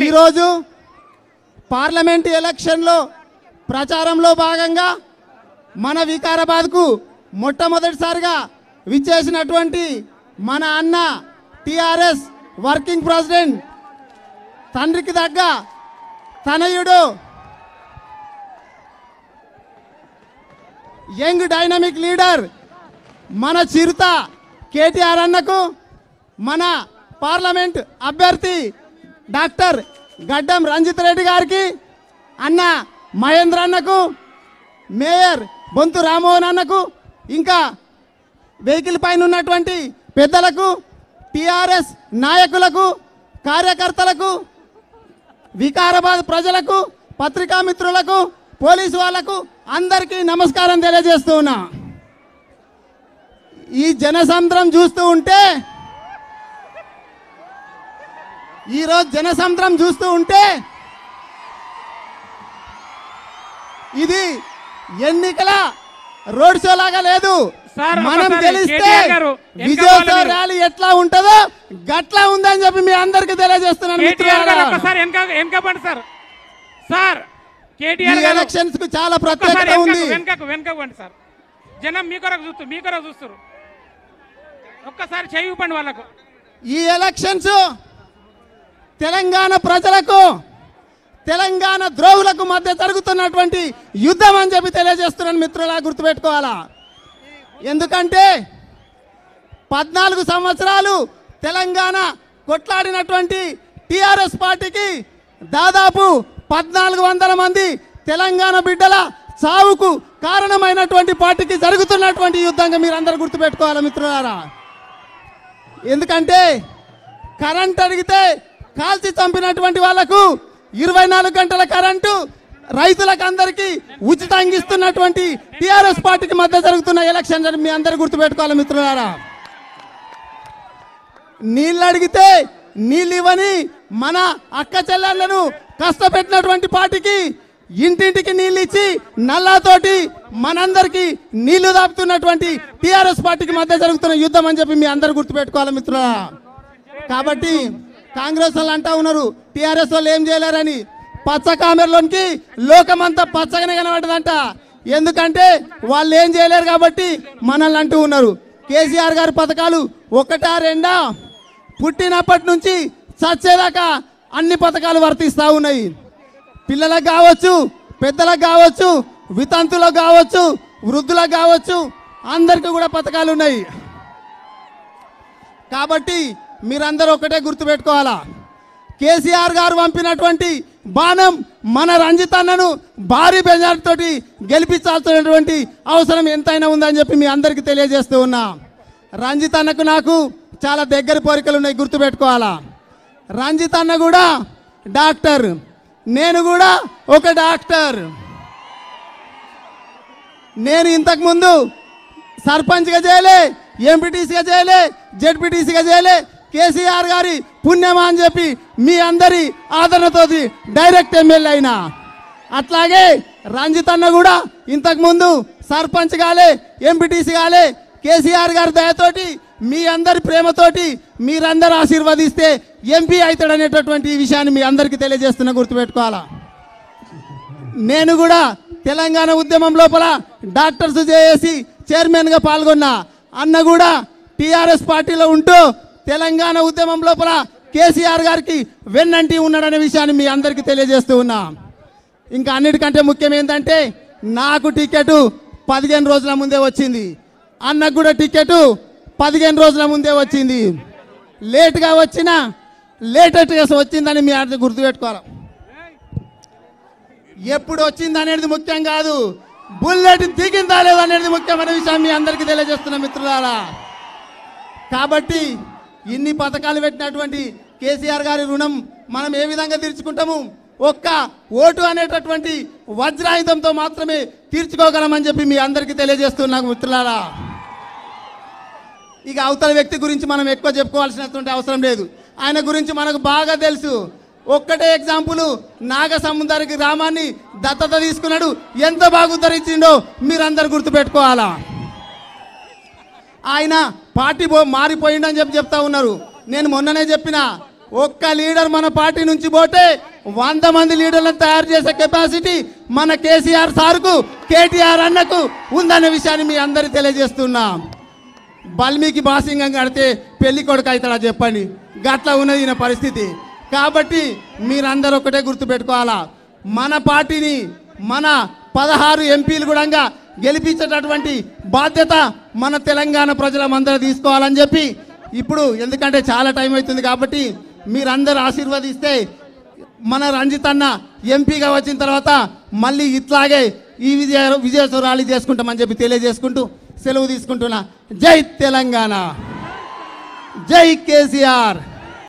ఈ రోజు పార్లమెంట్ ఎలక్షన్లో ప్రచారంలో భాగంగా మన వికారాబాద్కు మొట్టమొదటిసారిగా విచ్చేసినటువంటి మన అన్న టిఆర్ఎస్ వర్కింగ్ ప్రెసిడెంట్ తండ్రికి దగ్గ తనయుడు యంగ్ డైనమిక్ లీడర్ మన చిరుత కేటీఆర్ అన్నకు, మన పార్లమెంట్ అభ్యర్థి డాక్టర్ గడ్డం రంజిత్ రెడ్డి గారికి, అన్న మహేంద్ర అన్నకు, మేయర్ బొంతు రామ్మోహన్ అన్నకు, ఇంకా వెహికల్ పైన ఉన్నటువంటి పెద్దలకు, టిఆర్ఎస్ నాయకులకు, కార్యకర్తలకు, వికారాబాద్ ప్రజలకు, పత్రికా మిత్రులకు, పోలీసు వాళ్లకు అందరికీ నమస్కారం తెలియజేస్తూ ఉన్నా. ఈ జనసముద్రం చూస్తూ ఉంటే, ఈరోజు జనసముద్రం చూస్తూ ఉంటే ఇది ఎన్నికల రోడ్ షో లాగా లేదు. మనం గెలిస్తే విజయోత్సవ ర్యాలీ ఎట్లా ఉంటుందో గట్లా ఉందని చెప్పి మీ అందరికి తెలియజేస్తున్నాను. ఎలక్షన్స్ కు చాలా ప్రత్యేకత ఉంది. జనం మీ కొరకు చూస్తారు. ఒక్కసారి చేయివ్వండి వాళ్ళకు. ఈ ఎలక్షన్స్ తెలంగాణ ప్రజలకు, తెలంగాణ ద్రోహులకు మధ్య జరుగుతున్నటువంటి యుద్ధం అని చెప్పి తెలియజేస్తున్నాను మిత్రులా, గుర్తుపెట్టుకోవాలా. ఎందుకంటే 14 సంవత్సరాలు తెలంగాణ కొట్లాడినటువంటి టిఆర్ఎస్ పార్టీకి దాదాపు 1400 మంది తెలంగాణ బిడ్డల సావుకు కారణమైనటువంటి పార్టీకి జరుగుతున్నటువంటి యుద్ధంగా మీరు అందరూ గుర్తుపెట్టుకోవాలి మిత్రులారా. ఎందుకంటే కరెంట్ అడిగితే కాల్చి చంపినటువంటి వాళ్లకు 24 గంటల కరెంటు, రైతులకు అందరికీ ఉచితంగా ఇస్తున్నటువంటి టిఆర్ఎస్ పార్టీకి మధ్య జరుగుతున్న ఎలక్షన్ అని మీ అందరూ గుర్తుపెట్టుకోవాలి మిత్రులారా. నీళ్ళు అడిగితే నీళ్ళు ఇవ్వని మన అక్క చెల్లెళ్లను కష్టపెట్టినటువంటి పార్టీకి ఇంటింటికి నీళ్ళు ఇచ్చి నల్లాతోటి మనందరికీ నీళ్లు దాపుతున్నటువంటి టిఆర్ఎస్ పార్టీకి మధ్య జరుగుతున్న యుద్ధం అని చెప్పి మీ అందరూ గుర్తుపెట్టుకోవాలి మిత్రులారా. కాబట్టి కాంగ్రెస్ వాళ్ళు అంటా ఉన్నారు టిఆర్ఎస్ వాళ్ళు ఏం చేయలేరని. పచ్చ కామెరలోనికి లోకమంతా పచ్చగానే కనబడ్డదంట. ఎందుకంటే వాళ్ళు ఏం చేయలేరు కాబట్టి మనల్ని అంటూ ఉన్నారు. కేసీఆర్ గారి పథకాలు ఒకటా రెండా, పుట్టినప్పటి నుంచి చచ్చేదాకా అన్ని పథకాలు వర్తిస్తూ ఉన్నాయి. పిల్లలకు కావచ్చు, పెద్దలకు కావచ్చు, వితంతులకు కావచ్చు, వృద్ధులకు కావచ్చు, అందరికీ కూడా పథకాలు ఉన్నాయి. కాబట్టి మీరందరూ ఒకటే గుర్తుపెట్టుకోవాలా, కేసీఆర్ గారు పంపినటువంటి బాణం మన రంజిత్ అన్నను భారీ మెజారిటీతో గెలిపించాల్సినటువంటి అవసరం ఎంతైనా ఉందని చెప్పి మీ అందరికీ తెలియజేస్తూ ఉన్నా. రంజిత్ అన్నకు నాకు చాలా దగ్గర కోరికలు ఉన్నాయి, గుర్తుపెట్టుకోవాలా. రంజిత్ అన్న కూడా డాక్టర్, నేను కూడా ఒక డాక్టర్. నేను ఇంతకుముందు సర్పంచ్గా చేయలే, ఎంపీటీసీగా చేయలే, జెడ్పీటీసీగా చేయలే. కేసీఆర్ గారి పుణ్యమా అని చెప్పి మీ అందరి ఆదరణతో డైరెక్ట్ ఎమ్మెల్యే అయినా. అట్లాగే రంజిత్ అన్న కూడా ఇంతకుముందు సర్పంచ్ కాలే, ఎంపీటీసీ కాలే. కేసీఆర్ గారి దయతోటి, మీ అందరి ప్రేమతోటి, మీరందరూ ఆశీర్వదిస్తే ఎంపీ అవుతాడనేటటువంటి ఈ విషయాన్ని మీ అందరికీ తెలియజేస్తున్నా, గుర్తుపెట్టుకోవాలా. నేను కూడా తెలంగాణ ఉద్యమం లోపల డాక్టర్స్ జేఏసీ చైర్మన్గా పాల్గొన్నా. అన్న కూడా టీఆర్ఎస్ పార్టీలో ఉంటూ తెలంగాణ ఉద్యమం లోపల కేసీఆర్ గారికి వెన్నంటి ఉన్నాడనే విషయాన్ని మీ అందరికీ తెలియజేస్తూ ఉన్నా. ఇంకా అన్నిటికంటే ముఖ్యం ఏంటంటే నాకు టికెట్ 15 రోజుల ముందే వచ్చింది. అన్నకు కూడా టికెట్ 15 రోజుల ముందే వచ్చింది. లేట్గా వచ్చినా లేటెస్ట్ వచ్చిందని మీ అందరూ గుర్తుపెట్టుకోవాలి. ఎప్పుడు వచ్చింది అనేది ముఖ్యం కాదు, బుల్లెట్ దిగిందా లేదా అనేది ముఖ్యమైన విషయం మీ అందరికీ తెలియజేస్తున్నా మిత్రులారా. కాబట్టి ఇన్ని పథకాలు పెట్టినటువంటి కేసీఆర్ గారి రుణం మనం ఏ విధంగా తీర్చుకుంటాము? ఒక్క ఓటు అనేటటువంటి వజ్రాయుధంతో మాత్రమే తీర్చుకోగలమని చెప్పి మీ అందరికీ తెలియజేస్తున్నా మిత్రులారా. ఇక అవతల వ్యక్తి గురించి మనం ఎక్కువ చెప్పుకోవాల్సినటువంటి అవసరం లేదు, ఆయన గురించి మనకు బాగా తెలుసు. ఒక్కటే ఎగ్జాంపుల్, నాగసముద్రానికి గ్రామాన్ని దత్తత తీసుకున్నాడు, ఎంత బాగా ఉద్ధరించిండో మీరందరూ గుర్తుపెట్టుకోవాలా. ఆయన పార్టీ మారిపోయిండని చెప్తా ఉన్నారు. నేను మొన్ననే చెప్పిన, ఒక్క లీడర్ మన పార్టీ నుంచి పోతే 100 మంది లీడర్లను తయారు చేసే కెపాసిటీ మన కేసీఆర్ సార్కు, కేటీఆర్ అన్నకు ఉందనే విషయాన్ని మీ అందరికీ తెలియజేస్తున్నాం. బల్మీకి బాసింగం కడితే పెళ్లి కొడుకు అవుతాడా చెప్పండి, గట్లా ఉన్నది ఈయన పరిస్థితి. కాబట్టి మీరందరూ ఒకటే గుర్తుపెట్టుకోవాలా, మన పార్టీని మన 16 ఎంపీలు కూడా గెలిపించేటటువంటి బాధ్యత మన తెలంగాణ ప్రజలందరూ తీసుకోవాలని చెప్పి ఇప్పుడు, ఎందుకంటే చాలా టైం అవుతుంది కాబట్టి మీరందరూ ఆశీర్వదిస్తే మన రంజిత్ అన్న ఎంపీగా వచ్చిన తర్వాత మళ్ళీ ఇట్లాగే ఈ విజయోత్సవ ర్యాలీ చేసుకుంటామని చెప్పి తెలియజేసుకుంటూ సెలవు తీసుకుంటున్నా. జై తెలంగాణ, జై కేసీఆర్.